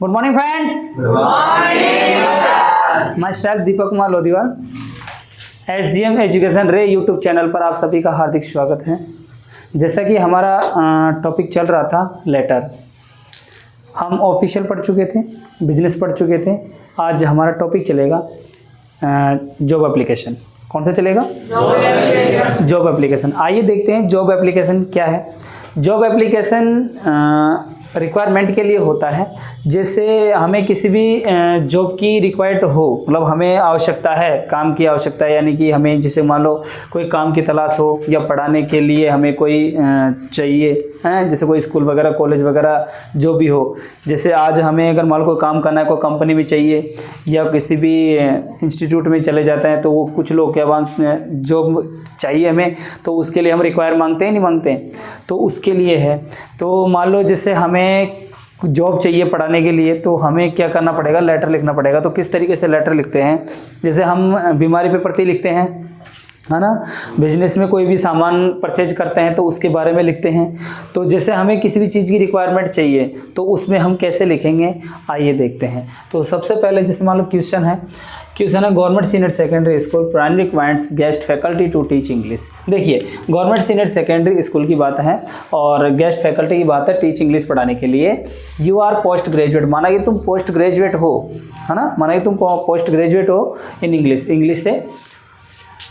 Good morning friends. Myself Deepak Kumar Lodhiwal, SGM education रे YouTube channel पर आप सभी का हार्दिक स्वागत है। जैसा कि हमारा टॉपिक चल रहा था लेटर, हम ऑफिशियल पढ़ चुके थे, बिजनेस पढ़ चुके थे। आज हमारा टॉपिक चलेगा जॉब एप्लीकेशन। कौन सा चलेगा? Job application. आइए देखते हैं जॉब एप्लीकेशन क्या है। जॉब एप्लीकेशन रिक्वायरमेंट के लिए होता है, जैसे हमें किसी भी जॉब की रिक्वायर्ड हो, मतलब हमें आवश्यकता है, काम की आवश्यकता है, यानी कि हमें जैसे मान लो कोई काम की तलाश हो या पढ़ाने के लिए हमें कोई चाहिए है, जैसे कोई स्कूल वगैरह कॉलेज वगैरह जो भी हो। जैसे आज हमें अगर मान लो कोई काम करना है, कोई कंपनी में चाहिए या किसी भी इंस्टीट्यूट में चले जाते हैं, तो वो कुछ लोग क्या मांगते हैं, जॉब चाहिए हमें, तो उसके लिए हम रिक्वायर मांगते हैं नहीं मांगते हैं, तो उसके लिए है। तो मान लो जैसे हमें जॉब चाहिए पढ़ाने के लिए, तो हमें क्या करना पड़ेगा, लेटर लिखना पड़ेगा। तो किस तरीके से लेटर लिखते हैं, जैसे हम बीमारी पे प्रति लिखते हैं, है ना। बिजनेस में कोई भी सामान परचेज करते हैं तो उसके बारे में लिखते हैं। तो जैसे हमें किसी भी चीज़ की रिक्वायरमेंट चाहिए तो उसमें हम कैसे लिखेंगे, आइए देखते हैं। तो सबसे पहले जैसे मान लो क्वेश्चन है government senior secondary school primary requires guest faculty to teach English. देखिए गवर्नमेंट सीनियर सेकेंडरी स्कूल की बात है और गेस्ट फैकल्टी की बात है, टीच इंग्लिश पढ़ाने के लिए। यू आर पोस्ट ग्रेजुएट, माना कि तुम पोस्ट ग्रेजुएट हो, है ना, माना कि तुम पोस्ट ग्रेजुएट हो इन इंग्लिश से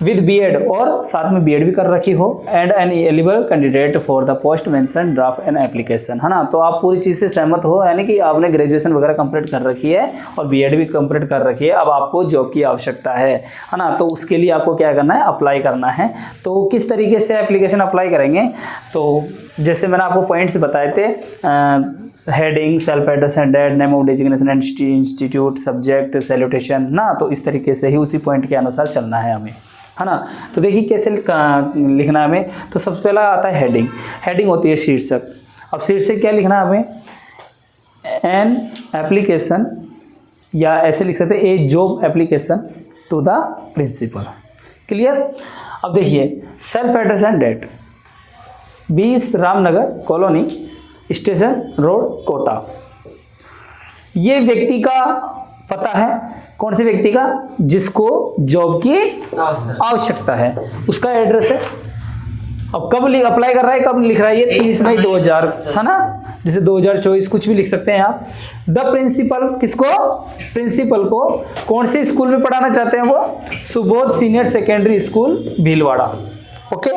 विद बीएड, और साथ में बीएड भी कर रखी हो, and N eligible candidate for the post mention draft an application, है ना। तो आप पूरी चीज़ से सहमत हो, यानी कि आपने ग्रेजुएशन वगैरह कंप्लीट कर रखी है और बीएड भी कंप्लीट कर रखी है, अब आपको जॉब की आवश्यकता है ना। तो उसके लिए आपको क्या करना है, अप्लाई करना है। तो किस तरीके से एप्लीकेशन अप्लाई करेंगे, तो जैसे मैंने आपको पॉइंट्स बताए थे, heading, self address and date, name of designation and institute, subject, salutation ना। तो इस तरीके से ही उसी पॉइंट के अनुसार चलना है हमें, है ना। तो देखिए कैसे लिखना है हमें। तो सबसे पहला आता है हेडिंग। हेडिंग होती है शीर्षक। अब शीर्षक क्या लिखना है हमें, एन एप्लीकेशन, या ऐसे लिख सकते हैं a job application to the principal. Clear. अब देखिए self address and date, 20 Ramnagar colony, station road, Kota. ये व्यक्ति का पता है। कौन से व्यक्ति का? जिसको जॉब की आवश्यकता है, उसका एड्रेस है। अब कब अप्लाई कर रहा है, कब लिख रहा है, ये 30 मई 2000, है ना। जैसे 2024 कुछ भी लिख सकते हैं आप। द प्रिंसिपल, किसको? प्रिंसिपल को। कौन से स्कूल में पढ़ाना चाहते हैं वो? Subodh senior secondary school Bhilwara. Okay,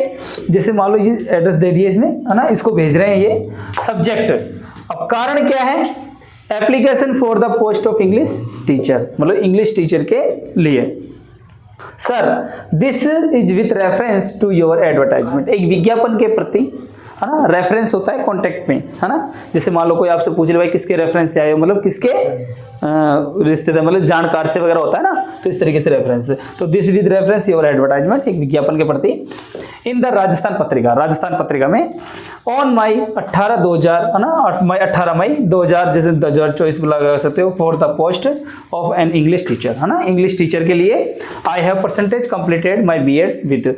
जैसे मान लो ये एड्रेस दे दिए इसमें, है ना, इसको भेज रहे हैं ये। सब्जेक्ट, अब कारण क्या है, application for the post of English teacher, मतलब इंग्लिश टीचर के लिए। Sir this is with reference to your advertisement, एक विज्ञापन के प्रति, है ना। रेफरेंस होता है कॉन्टेक्ट में, है ना। जैसे मान लो कोई आपसे पूछ ले भाई किसके रेफरेंस से आए हो, मतलब किसके रिश्तेदार, मतलब जानकार से वगैरह होता है ना, तो इस तरीके से रेफरेंस। तो this with reference your advertisement, एक विज्ञापन के प्रति। इन द राजस्थान पत्रिका, राजस्थान पत्रिका में ऑन मई 18/2000, है ना, 18 मई 2000, जैसे 2024 में लगा सकते हो, for the post of an English teacher, है ना, इंग्लिश टीचर के लिए। I have percentage completed my BEd with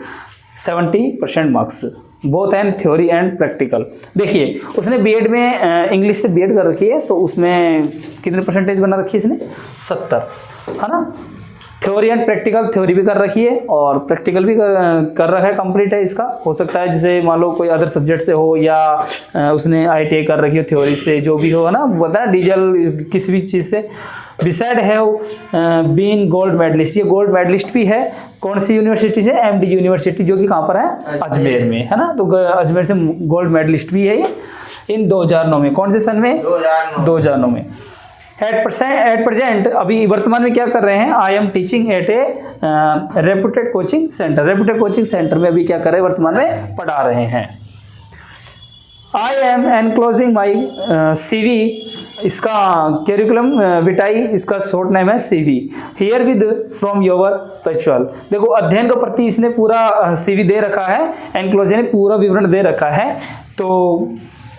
70% marks, both and theory and practical. देखिए उसने बीएड में इंग्लिश से बीएड कर रखी है, तो उसमें कितने परसेंटेज बना रखी है इसने? 70, है ना। थ्योरी एंड प्रैक्टिकल, थ्योरी भी कर रखी है और प्रैक्टिकल भी कर रखा है, कंप्लीट है इसका। हो सकता है जैसे मान लो कोई अदर सब्जेक्ट से हो, या उसने ITI कर रखी हो थ्योरी से, जो भी हो, है ना, बोलता है डीजल किसी भी चीज़ से। Beside have been gold medalist, ये गोल्ड मेडलिस्ट भी है। कौन सी यूनिवर्सिटी से? MD यूनिवर्सिटी, जो कि कहाँ पर है? अजमेर में, है ना। तो अजमेर से गोल्ड मेडलिस्ट भी है ये, इन 2009 में। कौन से सन में? 2009 में। एट प्रेजेंट, अभी वर्तमान में क्या कर रहे हैं? I am teaching eight A reputed coaching centre, reputed coaching centre में अभी क्या कर रहे हैं, वर्तमान में पढ़ा रहे हैं। I am enclosing my CV, इसका कैरिकुलम विटाई, इसका शॉर्ट नेम है CV। Herewith from your perusal, देखो अध्ययन के प्रति इसने पूरा CV दे रखा है, एनक्लोजन ने पूरा विवरण दे रखा है। तो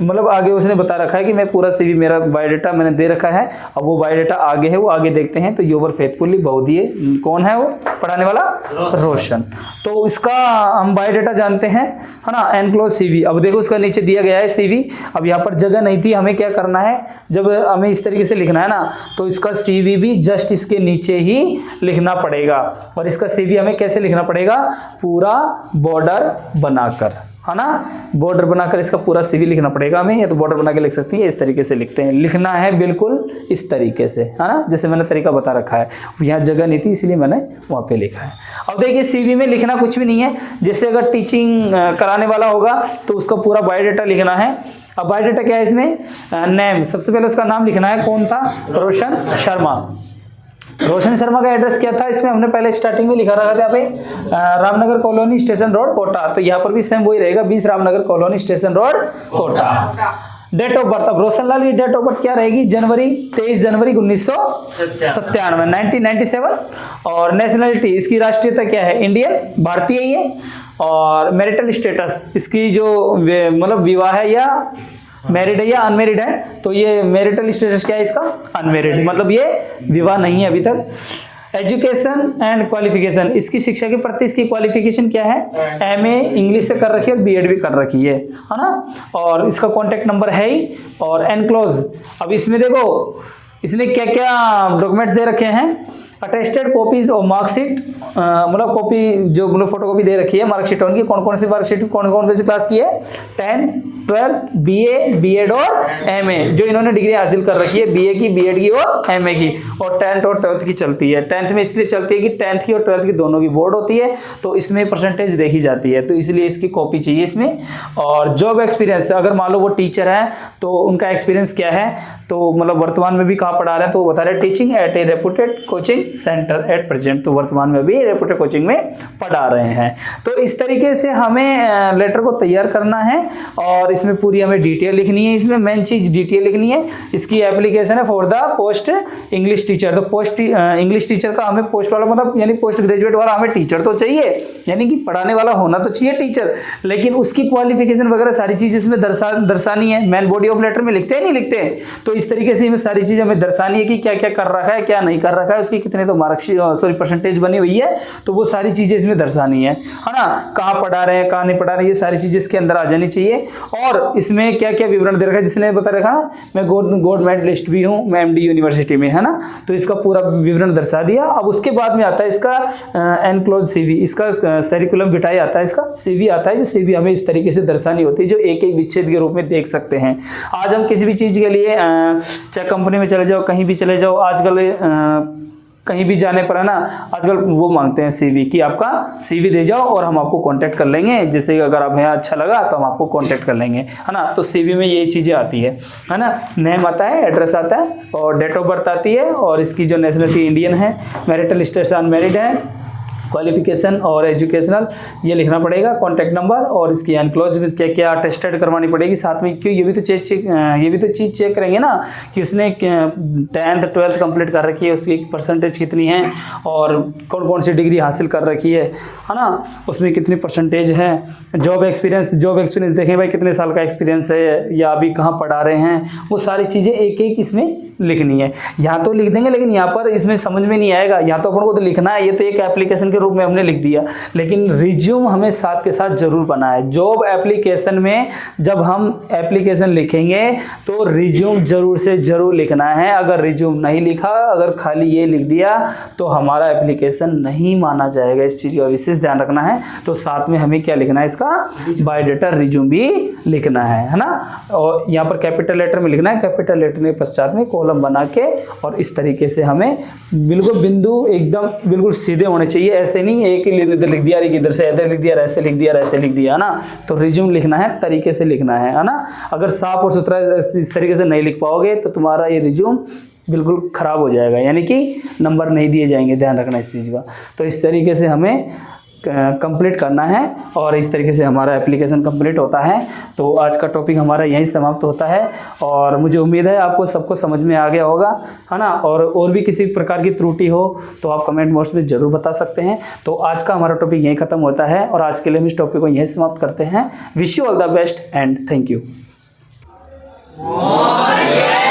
मतलब आगे उसने बता रखा है कि मैं पूरा सीवी मेरा बायोडाटा मैंने दे रखा है। अब वो बायोडाटा आगे है, वो आगे देखते हैं। तो योवर फेथफुली बहुदिए, कौन है वो पढ़ाने वाला? रोशन। तो इसका हम बायोडाटा जानते हैं, है ना, एनक्लोज सीवी। अब देखो उसका नीचे दिया गया है सीवी। अब यहाँ पर जगह नहीं थी, हमें क्या करना है, जब हमें इस तरीके से लिखना है ना, तो इसका सीवी भी जस्ट इसके नीचे ही लिखना पड़ेगा। और इसका सीवी हमें कैसे लिखना पड़ेगा? पूरा बॉर्डर बनाकर, है ना, बॉर्डर बनाकर इसका पूरा सीवी लिखना पड़ेगा हमें। या तो बॉर्डर बना के लिख सकते हैं, इस तरीके से लिखते हैं। लिखना है बिल्कुल इस तरीके से, है ना, जैसे मैंने तरीका बता रखा है। यहाँ जगह नहीं थी इसलिए मैंने वहाँ पे लिखा है। अब देखिए सीवी में लिखना कुछ भी नहीं है। जैसे अगर टीचिंग कराने वाला होगा तो उसका पूरा बायोडाटा लिखना है। अब बायोडाटा क्या है इसमें? नेम, सबसे पहले उसका नाम लिखना है। कौन था? रोशन शर्मा। रोशन शर्मा का एड्रेस क्या था इसमें? हमने पहले स्टार्टिंग में लिखा रखा था यहाँ पे Ramnagar colony station road Kota. तो यहाँ पर भी सेम वही रहेगा, 20 Ramnagar colony station road Kota. Date of birth, अब रोशन लाल की डेट ऑफ बर्थ क्या रहेगी? 23 जनवरी 1997, 1997। और नेशनलिटी इसकी राष्ट्रीयता क्या है? इंडियन, भारतीय ही है। और मैरिटल स्टेटस इसकी जो मतलब विवाह है या मैरिड है या अनमेरिड है, तो ये मैरिटल स्टेटस क्या है इसका? अनमेरिड, मतलब ये विवाह नहीं है अभी तक। एजुकेशन एंड क्वालिफिकेशन, इसकी शिक्षा के प्रति इसकी क्वालिफिकेशन क्या है? एमए इंग्लिश से कर रखी है और बीएड भी कर रखी है ना। और इसका कॉन्टैक्ट नंबर है ही। और एनक्लोज, अब इसमें देखो इसने क्या क्या डॉक्यूमेंट्स दे रखे हैं। अटेस्टेड कॉपीज और मार्कशीट, मतलब कॉपी जो मतलब फोटो कॉपी दे रखी है मार्कशीट उनकी। कौन कौन सी मार्कशीट कौन कौन सी क्लास की है? 10, 12, बीए, बीएड और एमए, जो इन्होंने डिग्री हासिल कर रखी है, बीए की, बीएड की और एमए की। और 10th और 12th की चलती है। 10th में इसलिए चलती है कि 10th की और 12th की दोनों की बोर्ड होती है, तो इसमें परसेंटेज देखी जाती है, तो इसलिए इसकी कॉपी चाहिए इसमें। और जॉब एक्सपीरियंस, अगर मान लो वो टीचर है तो उनका एक्सपीरियंस क्या है, तो मतलब वर्तमान में भी कहाँ पढ़ा रहे हैं, तो वो बता रहे हैं teaching eight A reputed coaching centre at present. तो वर्तमान में भी रेपुटेड कोचिंग में पढ़ा रहे हैं। तो इस तरीके से हमें लेटर को तैयार करना है और इसमें पूरी हमें डिटेल लिखनी है। इसमें मेन चीज डिटेल लिखनी है। इसकी एप्लीकेशन है for the post English teacher. तो पोस्ट इंग्लिश टीचर का हमें पोस्ट वाला मतलब यानी पोस्ट ग्रेजुएट वाला हमें टीचर तो चाहिए, यानी कि पढ़ाने वाला होना तो चाहिए टीचर, लेकिन उसकी क्वालिफिकेशन वगैरह सारी चीज इसमें दर्शानी है। मेन बॉडी ऑफ लेटर में लिखते हैं नहीं लिखते, तो इस तरीके से हमें सारी चीज हमें दर्शानी है कि क्या क्या कर रखा है, क्या नहीं कर रखा है, उसकी कितने तो परसेंटेज बनी हुई है, तो वो सारी चीजें इसमें दर्शानी है ना। कहाँ पढ़ा रहे हैं, कहाँ नहीं पढ़ा रहे, ये सारी चीजें इसके अंदर आ जानी चाहिए। और इसमें क्या क्या विवरण दे रखा है, जिसने बता रखा ना, मैं गोल्ड मेडलिस्ट भी हूँ, मैं एमडी यूनिवर्सिटी में, है ना, तो इसका पूरा विवरण दर्शा दिया। अब उसके बाद में आता है इसका एनक्लोज सीवी, इसका सेरिकुलम विटाई आता है, इसका सीवी आता है, जो सीवी हमें इस तरीके से दर्शानी होती है, जो एक एक विच्छेद के रूप में देख सकते हैं। आज हम किसी भी चीज के लिए चाहे कंपनी में चले जाओ, कहीं भी चले जाओ, आजकल कहीं भी जाने पर है ना, आजकल वो मांगते हैं सीवी, कि आपका सीवी दे जाओ और हम आपको कांटेक्ट कर लेंगे। जैसे अगर आप यहाँ अच्छा लगा तो हम आपको कांटेक्ट कर लेंगे, है ना। तो सीवी में ये चीजें आती है ना। नेम आता है, एड्रेस आता है और डेट ऑफ बर्थ आती है, और इसकी जो नेशनलिटी इंडियन है, मैरिटल स्टेटस अनमैरिड है, क्वालिफिकेशन और एजुकेशनल ये लिखना पड़ेगा, कॉन्टैक्ट नंबर, और इसकी एनक्लोज में क्या क्या अटेस्टेड करवानी पड़ेगी साथ में। क्यों, ये भी तो चीज़ चेक करेंगे ना कि उसने 10th 12th कंप्लीट कर रखी है, उसकी परसेंटेज कितनी है और कौन कौन सी डिग्री हासिल कर रखी है ना, उसमें कितनी परसेंटेज है। जॉब एक्सपीरियंस देखें भाई, कितने साल का एक्सपीरियंस है या अभी कहाँ पढ़ा रहे हैं, वो सारी चीज़ें एक एक इसमें लिखनी है। यहाँ तो लिख देंगे, लेकिन यहाँ पर इसमें समझ में नहीं आएगा। यहाँ तो अपन को तो लिखना है, ये तो एक एप्लीकेशन के रूप में हमने लिख दिया, लेकिन रिज्यूम हमें साथ के साथ जरूर बनाना है। जॉब एप्लीकेशन में जब हम एप्लीकेशन लिखेंगे तो रिज्यूम जरूर से जरूर लिखना है। अगर रिज्यूम नहीं लिखा, अगर खाली ये लिख दिया, तो हमारा एप्लीकेशन नहीं माना जाएगा। इस चीज़ का विशेष ध्यान रखना है। तो साथ में हमें क्या लिखना है, इसका बायोडाटा रिज्यूम भी लिखना है ना। और यहाँ पर कैपिटल लेटर में लिखना है, कैपिटल लेटर के पश्चात में कॉलम बना के, और इस तरीके से हमें बिल्कुल बिंदु एकदम बिल्कुल सीधे होने चाहिए। ऐसे नहीं एक ही इधर लिख दिया, इधर से इधर लिख दिया, ऐसे लिख दिया, ऐसे लिख दिया, है ना। तो रिज्यूम लिखना है, तरीके से लिखना है ना। अगर साफ और सुथरा इस तरीके से नहीं लिख पाओगे तो तुम्हारा ये रिज्यूम बिल्कुल खराब हो जाएगा, यानी कि नंबर नहीं दिए जाएंगे। ध्यान रखना इस चीज़ का। तो इस तरीके से हमें कंप्लीट करना है, और इस तरीके से हमारा एप्लीकेशन कंप्लीट होता है। तो आज का टॉपिक हमारा यहीं समाप्त होता है, और मुझे उम्मीद है आपको सबको समझ में आ गया होगा, है ना। और भी किसी प्रकार की त्रुटि हो तो आप कमेंट बॉक्स में ज़रूर बता सकते हैं। तो आज का हमारा टॉपिक यहीं ख़त्म होता है, और आज के लिए हम इस टॉपिक को यहीं समाप्त करते हैं। Wish you all the best and thank you. More